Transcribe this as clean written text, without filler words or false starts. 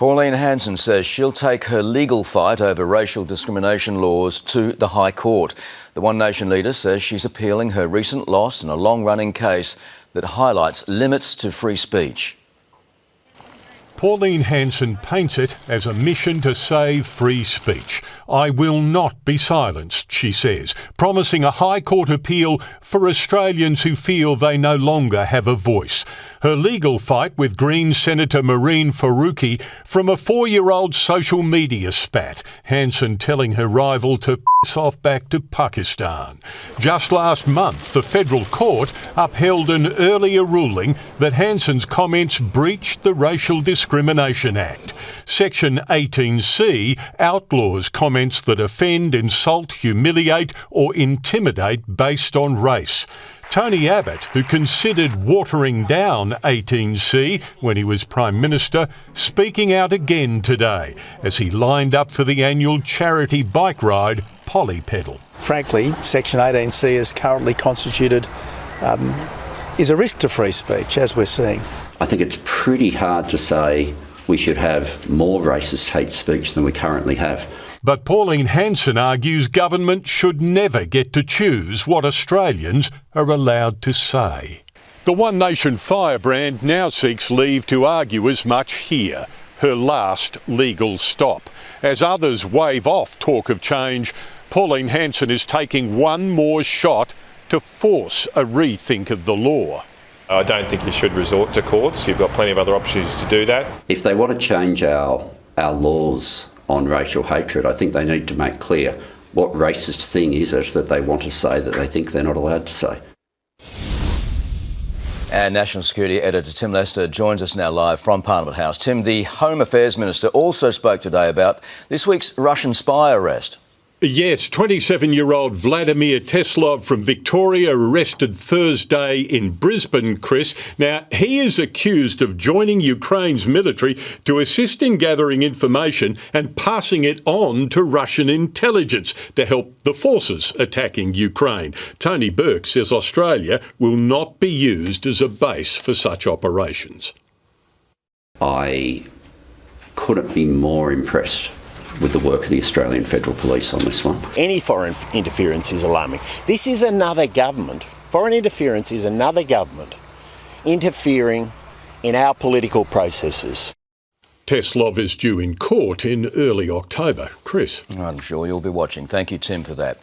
Pauline Hanson says she'll take her legal fight over racial discrimination laws to the High Court. The One Nation leader says she's appealing her recent loss in a long-running case that highlights limits to free speech. Pauline Hanson paints it as a mission to save free speech. I will not be silenced, she says, promising a High Court appeal for Australians who feel they no longer have a voice. Her legal fight with Greens Senator Mehreen Faruqi from a 4-year-old social media spat, Hanson telling her rival to piss off back to Pakistan. Just last month, the federal court upheld an earlier ruling that Hanson's comments breached the Racial Discrimination Act. Section 18C outlaws comments that offend, insult, humiliate or intimidate based on race. Tony Abbott, who considered watering down 18C when he was Prime Minister, speaking out again today as he lined up for the annual charity bike ride Polypedal. Frankly, Section 18C as currently constituted is a risk to free speech, as we're seeing. I think it's pretty hard to say we should have more racist hate speech than we currently have. But Pauline Hanson argues government should never get to choose what Australians are allowed to say. The One Nation firebrand now seeks leave to argue as much here, her last legal stop. As others wave off talk of change, Pauline Hanson is taking one more shot to force a rethink of the law. I don't think you should resort to courts. You've got plenty of other opportunities to do that. If they want to change our laws on racial hatred, I think they need to make clear what racist thing is it that they want to say that they think they're not allowed to say. And National Security Editor Tim Lester joins us now live from Parliament House. Tim, the Home Affairs Minister also spoke today about this week's Russian spy arrest. Yes, 27-year-old Vladimir Teslov from Victoria arrested Thursday in Brisbane, Chris. Now, he is accused of joining Ukraine's military to assist in gathering information and passing it on to Russian intelligence to help the forces attacking Ukraine. Tony Burke says Australia will not be used as a base for such operations. I couldn't be more impressed with the work of the Australian Federal Police on this one. Any foreign interference is alarming. This is another government. Foreign interference is another government interfering in our political processes. Teslov is due in court in early October. Chris. I'm sure you'll be watching. Thank you, Tim, for that.